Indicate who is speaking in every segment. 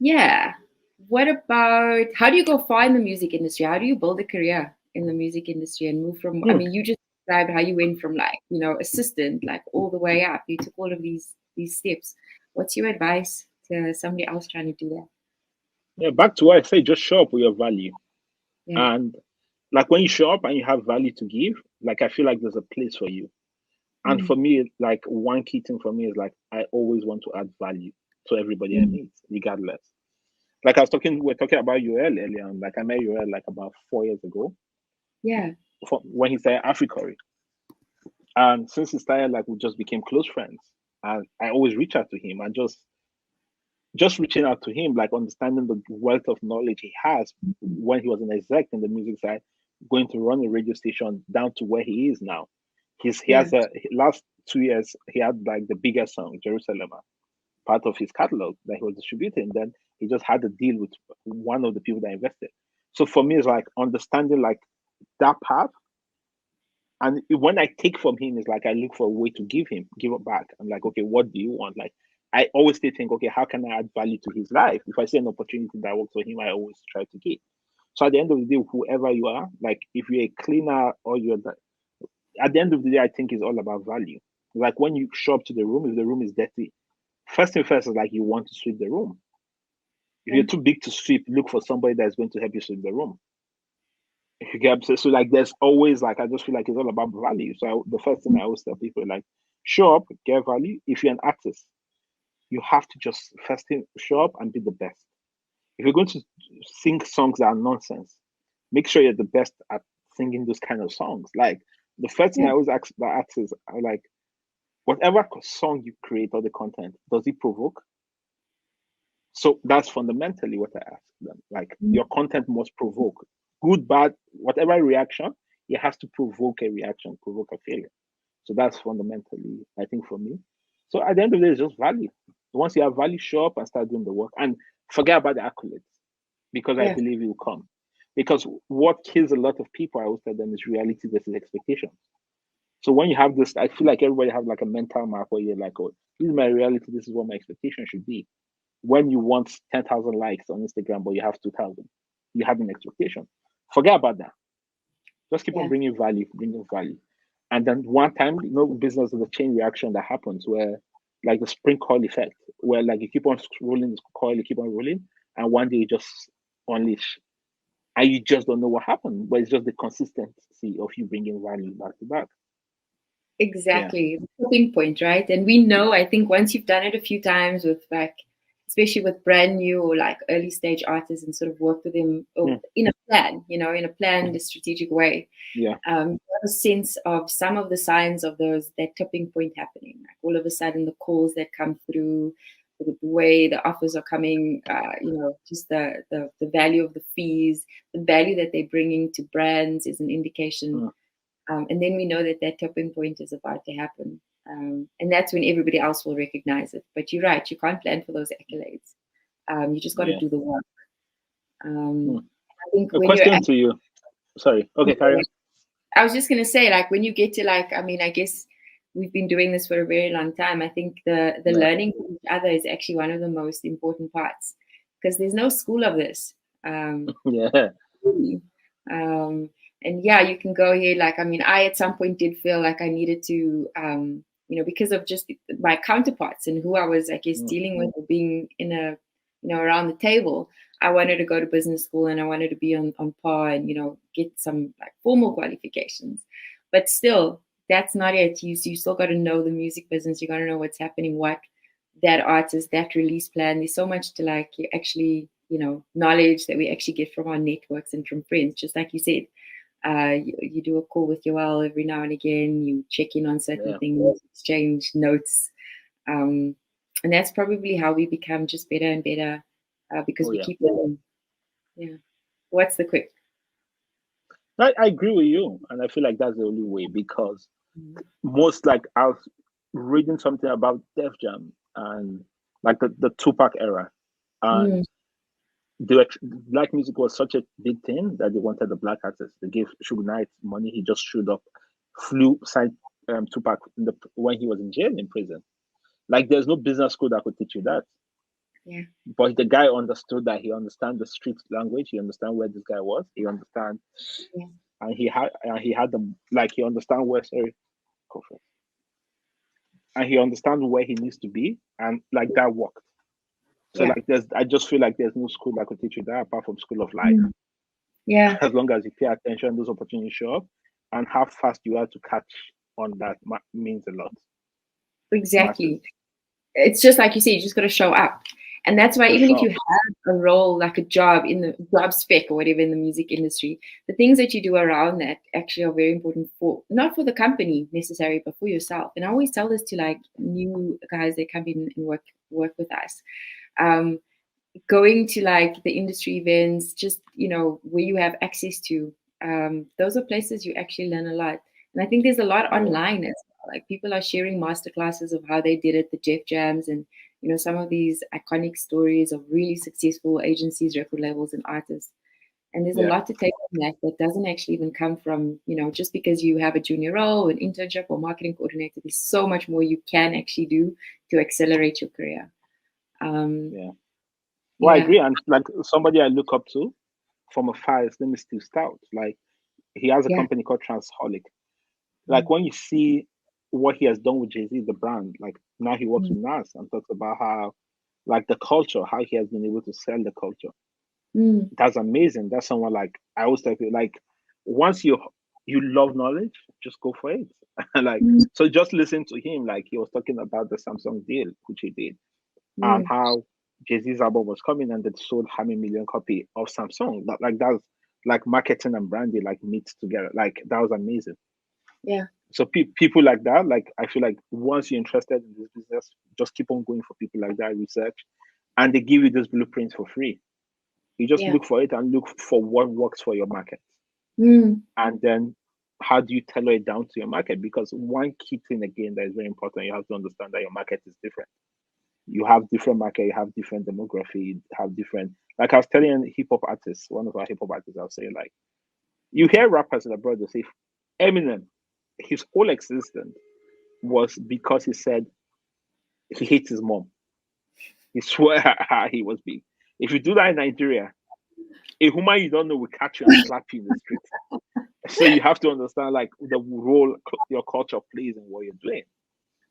Speaker 1: Yeah. What about how do you go far in the music industry? How do you build a career in the music industry and move from, I
Speaker 2: Hmm.
Speaker 1: mean, you just described how you went from like, assistant, like all the way up. You took all of these steps. What's your advice to somebody else trying to do that?
Speaker 2: Yeah, back to what I say, just show up with your value.
Speaker 1: Yeah.
Speaker 2: And like when you show up and you have value to give, like I feel like there's a place for you. And
Speaker 1: Mm,
Speaker 2: for me, like one key thing for me is like I always want to add value to everybody I
Speaker 1: mm,
Speaker 2: meet, regardless. Like I was talking, we were talking about UL earlier, and like I met UL like about 4 years ago
Speaker 1: yeah.
Speaker 2: when he started Africa. And since he started, like we just became close friends. And I always reach out to him and just reaching out to him, like understanding the wealth of knowledge he has when he was an exec in the music side, going to run a radio station down to where he is now. He
Speaker 1: Yeah.
Speaker 2: has a last 2 years he had like the biggest song, Jerusalem, part of his catalog that he was distributing. Then he just had a deal with one of the people that invested. So for me, it's like understanding like that path. And when I take from him, it's like I look for a way to give it back. I'm like, okay, what do you want? Like I always still think, okay, how can I add value to his life? If I see an opportunity that works for him, I always try to give. So at the end of the day, whoever you are, like if you're a cleaner or at the end of the day, I think it's all about value. Like when you show up to the room, if the room is dirty, first thing first is like you want to sweep the room. If
Speaker 1: Yeah.
Speaker 2: you're too big to sweep, look for somebody that's going to help you sweep the room. If you get upset, so like there's always like I just feel like it's all about value. So the first thing I always tell people like show up, get value. If you're an artist, you have to just first thing show up and be the best. If you're going to sing songs that are nonsense, make sure you're the best at singing those kind of songs. Like the first thing
Speaker 1: Yeah.
Speaker 2: I always ask the artists, I like whatever song you create or the content, does it provoke? So that's fundamentally what I ask them. Like
Speaker 1: Mm,
Speaker 2: your content must provoke good, bad, whatever reaction, it has to provoke a reaction, provoke a feeling. So that's fundamentally, I think, for me. So at the end of the day, it's just value. Once you have value, show up and start doing the work and forget about the accolades because I
Speaker 1: yeah.
Speaker 2: believe it will come. Because what kills a lot of people, I always tell them, is reality versus expectations. So when you have this, I feel like everybody have like a mental map where you're like, oh, this is my reality, this is what my expectation should be. When you want 10,000 likes on Instagram, but you have 2,000, you have an expectation. Forget about that. Just keep on
Speaker 1: Yeah.
Speaker 2: bringing value. And then one time, business is a chain reaction that happens where, like the spring coil effect, where like you keep on rolling the coil, you keep on rolling, and one day you just unleash. And you just don't know what happened, but it's just the consistency of you bringing value back to back. Yeah.
Speaker 1: Exactly. The tipping point, right? And we know, I think once you've done it a few times with like, especially with brand new or like early stage artists and sort of worked with them
Speaker 2: Mm.
Speaker 1: in a plan, in a planned, strategic way,
Speaker 2: Yeah.
Speaker 1: you have a sense of some of the signs of that tipping point happening. Like all of a sudden, the calls that come through, the way the offers are coming, just the value of the fees, the value that they're bringing to brands is an indication.
Speaker 2: Mm.
Speaker 1: And then we know that tipping point is about to happen. And that's when everybody else will recognize it. But you're right, you can't plan for those accolades. You just got to
Speaker 2: Yeah.
Speaker 1: do the work.
Speaker 2: Mm.
Speaker 1: I think
Speaker 2: A
Speaker 1: when you're
Speaker 2: question to you. Sorry. Okay, carry on.
Speaker 1: I was just gonna say, like when you get to like, I mean, I guess we've been doing this for a very long time. I think the
Speaker 2: Yeah.
Speaker 1: learning from each other is actually one of the most important parts because there's no school of this.
Speaker 2: Yeah.
Speaker 1: Really. Um, and yeah, you can go here. Like, I mean, I at some point did feel like I needed to, because of just my counterparts and who I was, I guess,
Speaker 2: Mm.
Speaker 1: dealing with or being in around the table. I wanted to go to business school and I wanted to be on par and, get some like formal qualifications. But still, that's not it. You still got to know the music business. You got to know what's happening, what that artist, that release plan. There's so much to like you actually, knowledge that we actually get from our networks and from friends. Just like you said, you do a call with Yoel every now and again. You check in on certain
Speaker 2: Yeah.
Speaker 1: things, exchange notes, um, and that's probably how we become just better and better because
Speaker 2: Oh
Speaker 1: we
Speaker 2: yeah.
Speaker 1: keep learning. Yeah. What's the quick?
Speaker 2: I agree with you, and I feel like that's the only way because most like I was reading something about Def Jam and like the Tupac era,
Speaker 1: Mm,
Speaker 2: and the black music was such a big thing that they wanted the black artist. They gave Suge Knight money. He just showed up, flew, signed Tupac when he was in jail in prison. Like there's no business school that could teach you that.
Speaker 1: Yeah.
Speaker 2: But the guy understood that he understand the street language. He understand where this guy was. He understand,
Speaker 1: Yeah.
Speaker 2: and he had them like he understand where. Sorry, go for it. And he understand where he needs to be, and like that worked. So
Speaker 1: Yeah.
Speaker 2: like I just feel like there's no school that could teach you that apart from School of Life.
Speaker 1: Mm. Yeah.
Speaker 2: As long as you pay attention, those opportunities show up, and how fast you are to catch on that means a lot. Massive.
Speaker 1: Exactly. It's just like you say, you just got to show up. And that's why
Speaker 2: Just
Speaker 1: even
Speaker 2: show
Speaker 1: if you
Speaker 2: up.
Speaker 1: have a role, like a job in the job spec or whatever in the music industry, the things that you do around that actually are very important for, not for the company necessarily, but for yourself. And I always tell this to like new guys that come in and work with us. Um, Going to like the industry events, just, where you have access to, those are places you actually learn a lot. And I think there's a lot
Speaker 2: Yeah.
Speaker 1: online as well. Like people are sharing masterclasses of how they did it, the Jeff Jams, and some of these iconic stories of really successful agencies, record labels, and artists. And there's a
Speaker 2: Yeah.
Speaker 1: lot to take from that that doesn't actually even come from, just because you have a junior role, an internship, or marketing coordinator. There's so much more you can actually do to accelerate your career.
Speaker 2: Yeah. Well, I
Speaker 1: Yeah.
Speaker 2: agree. And like somebody I look up to from afar, his name is Steve Stout. Like he has a
Speaker 1: Yeah.
Speaker 2: company called Transholic. Like
Speaker 1: Mm.
Speaker 2: when you see what he has done with Jay-Z, the brand, like now he works
Speaker 1: Mm.
Speaker 2: with Nas and talks about how like the culture, how he has been able to sell the culture.
Speaker 1: Mm.
Speaker 2: That's amazing. That's someone like I always tell people like once you love knowledge, just go for it. Like
Speaker 1: Mm.
Speaker 2: so just listen to him. Like he was talking about the Samsung deal, which he did, and
Speaker 1: Mm.
Speaker 2: how Jay-Z's album was coming and they sold how many million copy of Samsung. That's like marketing and branding like meet together. Like that was amazing.
Speaker 1: Yeah.
Speaker 2: So people like that, like I feel like once you're interested in this business, just keep on going for people like that, research, and they give you those blueprints for free. You just
Speaker 1: Yeah.
Speaker 2: look for it and look for what works for your market,
Speaker 1: Mm.
Speaker 2: and then how do you tailor it down to your market? Because one key thing again that is very important, you have to understand that your market is different. You have different market, you have different demography, you have different. Like I was telling hip hop artists, one of our hip hop artists, I was saying like, you hear rappers in abroad, they say Eminem, his whole existence was because he said he hates his mom. He swear he was big. If you do that in Nigeria, a woman you don't know will catch you and slap you in the street. So you have to understand like the role your culture plays in what you're doing.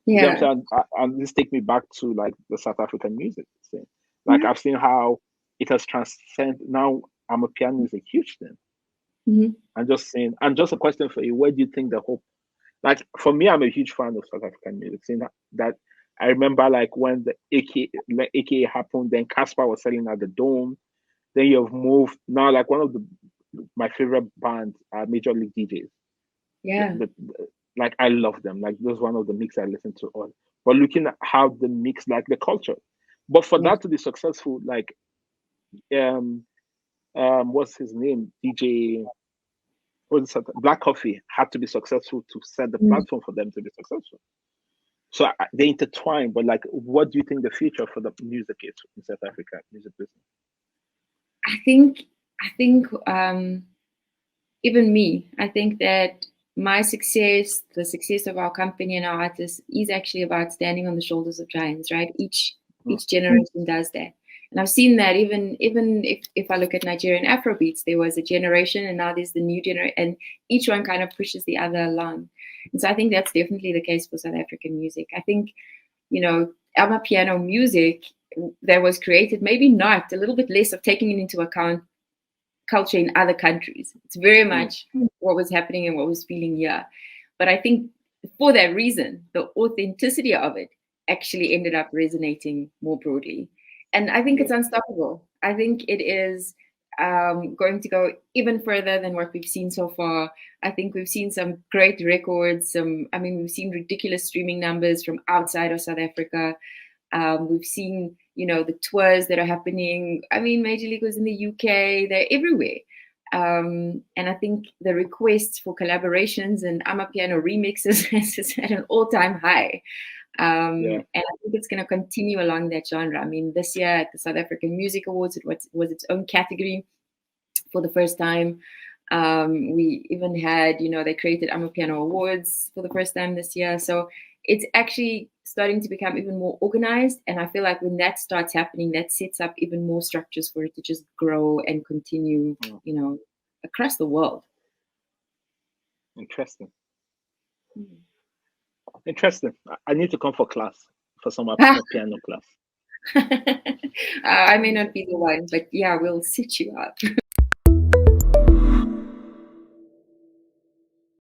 Speaker 2: You get what
Speaker 1: Yeah.
Speaker 2: I'm saying? And this take me back to like the South African music thing. Like
Speaker 1: Mm-hmm.
Speaker 2: I've seen how it has transcended. Now I'm a piano is a huge thing.
Speaker 1: Mm-hmm.
Speaker 2: I'm just saying. And just a question for you: where do you think the hope? Like for me, I'm a huge fan of South African music. Seeing that I remember like when the AKA happened, then Casper was selling at the Dome. Then you've moved now. Like one of my favorite bands are Major League DJs.
Speaker 1: Yeah.
Speaker 2: Like I love them. Like those one of the mix I listen to all. But looking at how the mix like the culture. But for
Speaker 1: Yeah.
Speaker 2: that to be successful, like um what's his name? DJ what's it, Black Coffee had to be successful to set the
Speaker 1: Mm.
Speaker 2: platform for them to be successful. So they intertwine, but like what do you think the future for the music is in South Africa music business?
Speaker 1: I think. I think even me, I think that my success, the success of our company and our artists, is actually about standing on the shoulders of giants, right?
Speaker 2: Mm,
Speaker 1: Each generation does that. And I've seen that even if I look at Nigerian Afrobeats, there was a generation and now there's the new generation, and each one kind of pushes the other along. And so I think that's definitely the case for South African music. I think, Alma piano music that was created, maybe not, a little bit less of taking it into account culture in other countries. It's very
Speaker 2: mm,
Speaker 1: much what was happening and what was feeling here. But I think for that reason, the authenticity of it actually ended up resonating more broadly. And I think
Speaker 2: yeah,
Speaker 1: it's unstoppable. I think it is going to go even further than what we've seen so far. I think we've seen some great records. We've seen ridiculous streaming numbers from outside of South Africa. We've seen, the tours that are happening. I mean, Major League was in the UK, they're everywhere. And I think the requests for collaborations and Amapiano remixes is at an all-time high.
Speaker 2: yeah,
Speaker 1: And I think it's going to continue along that genre. I mean, this year at the South African Music Awards, it was its own category for the first time. We even had, they created Amapiano Awards for the first time this year. So it's actually starting to become even more organized. And I feel like when that starts happening, that sets up even more structures for it to just grow and continue, you know, across the world.
Speaker 2: Interesting.
Speaker 1: Mm.
Speaker 2: Interesting. I need to come for class, for some piano class.
Speaker 1: I may not be the one, but yeah, we'll sit you up.